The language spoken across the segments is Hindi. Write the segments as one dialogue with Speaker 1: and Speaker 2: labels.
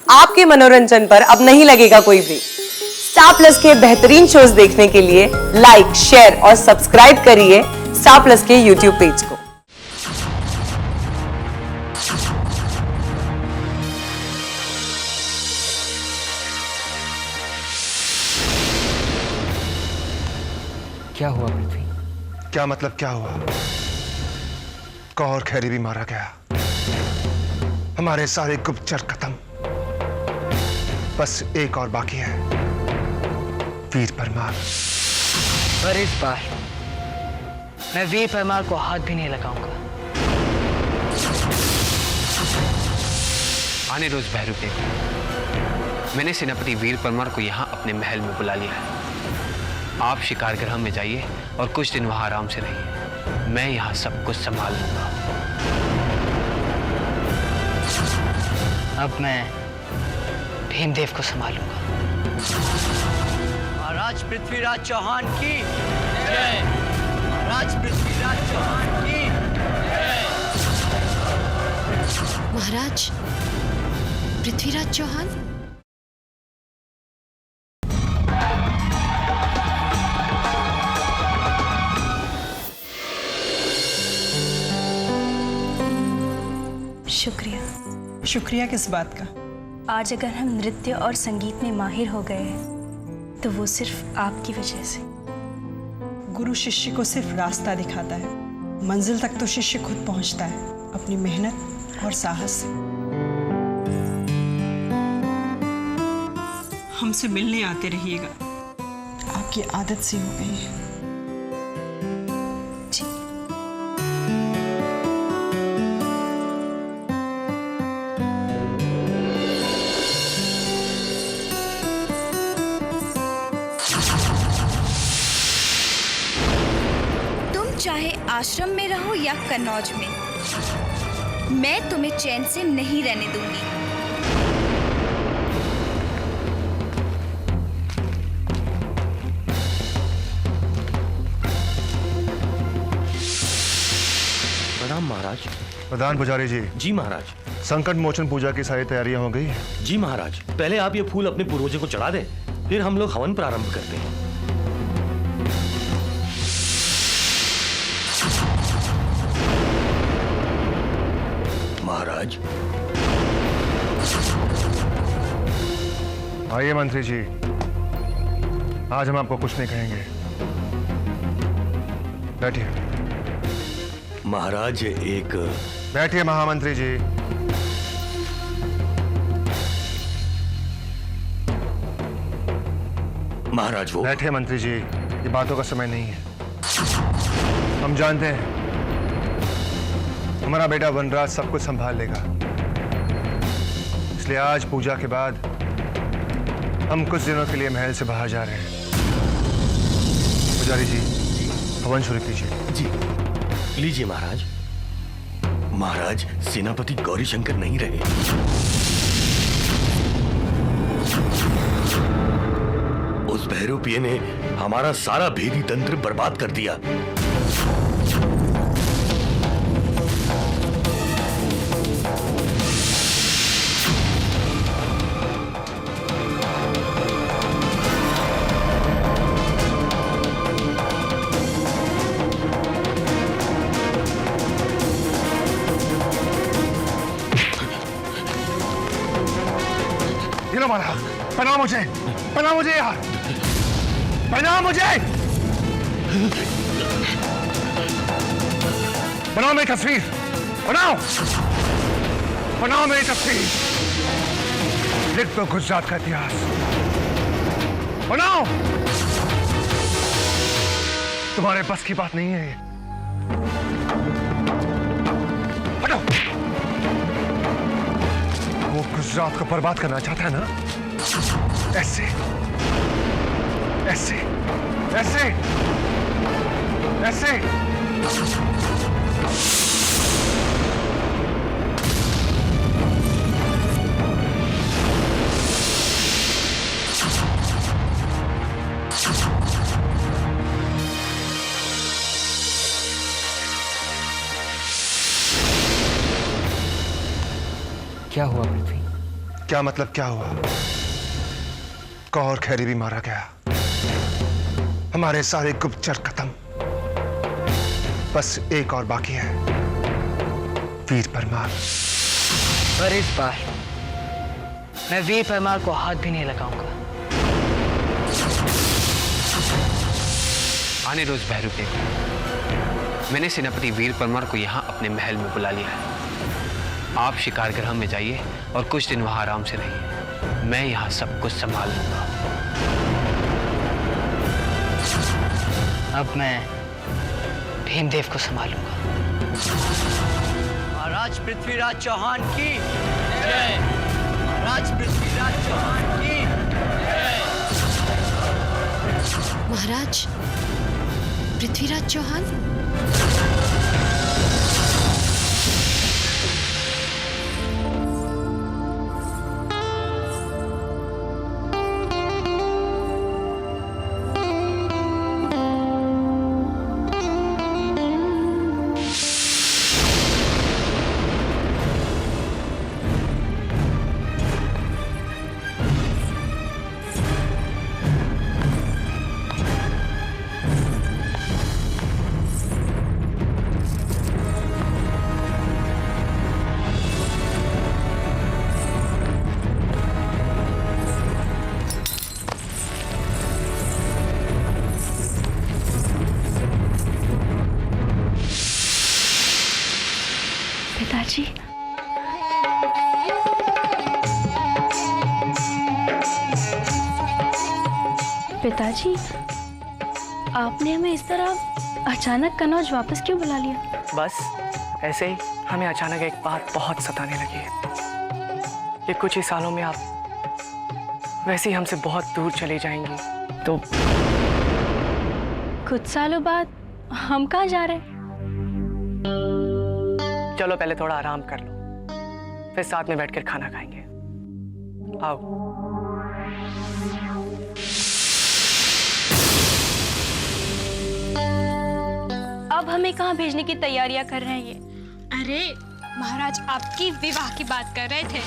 Speaker 1: आपके मनोरंजन पर अब नहीं लगेगा कोई ब्रेक। स्टार प्लस के बेहतरीन शोज देखने के लिए लाइक, शेयर और सब्सक्राइब करिए स्टार प्लस के यूट्यूब पेज को।
Speaker 2: क्या हुआ पृथ्वी?
Speaker 3: क्या मतलब क्या हुआ? कौर खैरी भी मारा गया, हमारे सारे गुप्तचर खत्म। बस एक और बाकी है, वीर परमार।
Speaker 4: पर इस बार मैं वीर परमार को हाथ भी नहीं लगाऊंगा।
Speaker 2: आने रोज भैरू के मैंने सेनापति वीर परमार को यहाँ अपने महल में बुला लिया है। आप शिकार गृह में जाइए और कुछ दिन वहां आराम से रहिए। मैं यहाँ सब कुछ संभाल लूंगा।
Speaker 4: अब मैं भीमदेव को संभालूंगा। महाराज पृथ्वीराज चौहान की जय। महाराज पृथ्वीराज चौहान की जय।
Speaker 5: महाराज पृथ्वीराज चौहान।
Speaker 6: शुक्रिया। शुक्रिया किस बात का? आज अगर हम नृत्य और संगीत में माहिर हो गए हैं तो वो सिर्फ आपकी वजह से। गुरु शिष्य को सिर्फ रास्ता दिखाता है, मंजिल तक तो शिष्य खुद पहुंचता है अपनी मेहनत और साहस से। हमसे मिलने आते रहिएगा, आपकी आदत सी हो गई है। जी।
Speaker 7: चाहे आश्रम में रहो या कन्नौज में, मैं तुम्हें चैन से नहीं रहने दूंगी।
Speaker 8: प्रणाम महाराज।
Speaker 3: प्रधान पुजारी जी।
Speaker 8: जी महाराज।
Speaker 3: संकट मोचन पूजा की सारी तैयारियां हो गई है?
Speaker 8: जी महाराज। पहले आप ये फूल अपने पूर्वजों को चढ़ा दें, फिर हम लोग हवन प्रारंभ करते हैं। महाराज।
Speaker 3: आइए मंत्री जी, आज हम आपको कुछ नहीं कहेंगे, बैठिए।
Speaker 8: महाराज एक
Speaker 3: बैठिए महामंत्री जी।
Speaker 8: महाराज वो
Speaker 3: बैठिए मंत्री जी, ये बातों का समय नहीं है। हम जानते हैं हमारा बेटा वनराज सब कुछ संभाल लेगा, इसलिए आज पूजा के बाद हम कुछ दिनों के लिए महल से बाहर जा रहे हैं। पुजारी जी, हवन शुरू कीजिए।
Speaker 8: जी लीजिए महाराज। महाराज सेनापति गौरी शंकर नहीं रहे। उस भैरूपिये ने हमारा सारा भेदी तंत्र बर्बाद कर दिया।
Speaker 3: मारा, पनाह मुझे, पनाह मुझे यार, पनाह मुझे। बनाओ मेरी तस्वीर, बनाओ, बनाओ मेरी तस्वीर, लिख दो गुजरात का इतिहास, बनाओ। तुम्हारे बस की बात नहीं है ये। हटो। वो गुजरात को बर्बाद करना चाहता है ना? ऐसे ऐसे ऐसे ऐसे।
Speaker 2: क्या हुआ पृथ्वी?
Speaker 3: क्या मतलब क्या हुआ? कौर खैरी भी मारा गया, हमारे सारे गुप्तचर खत्म। बस एक और बाकी है, वीर परमार।
Speaker 4: पर इस बार मैं वीर परमार को हाथ भी नहीं लगाऊंगा।
Speaker 2: आने दो उस भैरू के। मैंने सेनापति वीर परमार को यहाँ अपने महल में बुला लिया है। आप शिकारगृह में जाइए और कुछ दिन वहां आराम से रहिए। मैं यहाँ सब कुछ संभाल लूंगा।
Speaker 4: अब मैं भीमदेव को संभालूंगा। महाराज पृथ्वीराज चौहान की जय। महाराज पृथ्वीराज चौहान की जय।
Speaker 5: महाराज पृथ्वीराज चौहान।
Speaker 6: पिताजी, पिताजी, आपने हमें इस तरह अचानक कनौज वापस क्यों बुला लिया?
Speaker 9: बस ऐसे ही हमें अचानक एक बात बहुत सताने लगी है कि कुछ ही सालों में आप वैसे ही हमसे बहुत दूर चली जाएंगी। तो
Speaker 6: कुछ सालों बाद हम कहाँ जा रहे हैं?
Speaker 9: चलो पहले थोड़ा आराम कर लो, फिर साथ में बैठकर खाना खाएंगे। आओ।
Speaker 6: अब हमें कहाँ भेजने की तैयारियां कर रहे हैं ये?
Speaker 10: अरे महाराज आपकी विवाह की बात कर रहे थे।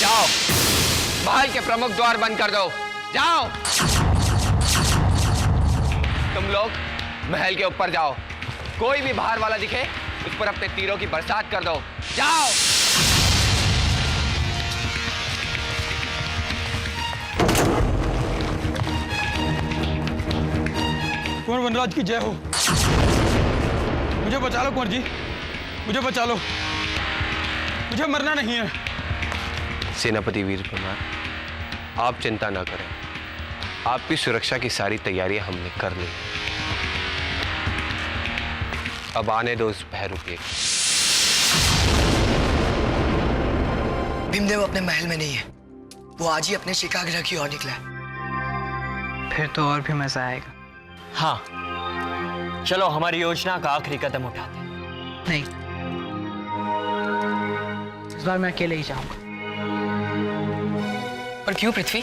Speaker 2: जाओ, महल के प्रमुख द्वार बंद कर दो। जाओ, तुम लोग महल के ऊपर जाओ। कोई भी बाहर वाला दिखे उस पर अपने तीरों की बरसात कर दो। जाओ।
Speaker 11: कुंवर वनराज की जय हो। मुझे बचा लो कुंवर जी, मुझे बचा लो, मुझे मरना नहीं है।
Speaker 2: सेनापति वीर परमार, आप चिंता ना करें। आपकी सुरक्षा की सारी तैयारियां हमने कर ली। अब आने दो उस भैरू के।
Speaker 4: भीमदेव अपने महल में नहीं है, वो आज ही अपने शिकारगृह की ओर निकला है।
Speaker 9: फिर तो और भी मजा आएगा।
Speaker 8: हाँ, चलो हमारी योजना का आखिरी कदम उठाते हैं।
Speaker 4: नहीं, इस बार मैं अकेले ही जाऊंगा। पर क्यों पृथ्वी?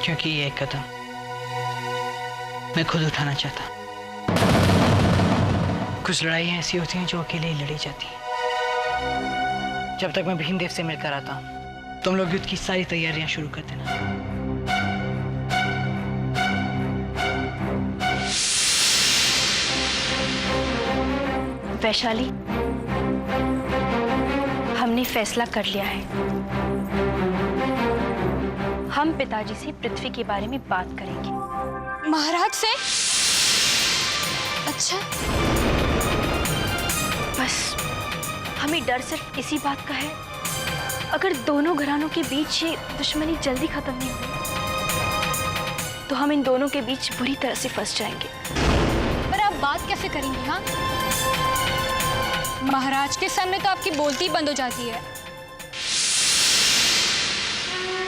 Speaker 4: क्योंकि ये कदम मैं खुद उठाना चाहता। कुछ लड़ाइयाँ ऐसी होती हैं जो अकेले ही लड़ी जाती हैं। जब तक मैं भीमदेव से मिलकर आता हूँ, तुम लोग युद्ध की सारी तैयारियां शुरू कर देना।
Speaker 6: वैशाली, हमने फैसला कर लिया है। हम पिताजी से पृथ्वी के बारे में बात करेंगे।
Speaker 10: महाराज से? अच्छा,
Speaker 6: बस हमें डर सिर्फ इसी बात का है, अगर दोनों घरानों के बीच ये दुश्मनी जल्दी खत्म नहीं हुई तो हम इन दोनों के बीच बुरी तरह से फंस जाएंगे।
Speaker 10: पर आप बात कैसे करेंगे? हाँ, महाराज के सामने तो आपकी बोलती बंद हो जाती है।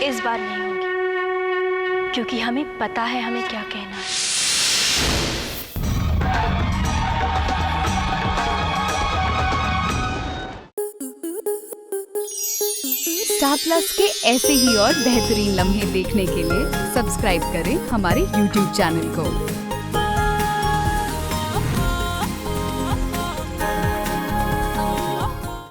Speaker 6: इस बार नहीं होगी, क्योंकि हमें पता है हमें क्या कहना है।
Speaker 12: स्टार प्लस के ऐसे ही और बेहतरीन लम्हे देखने के लिए सब्सक्राइब करें हमारे YouTube चैनल को।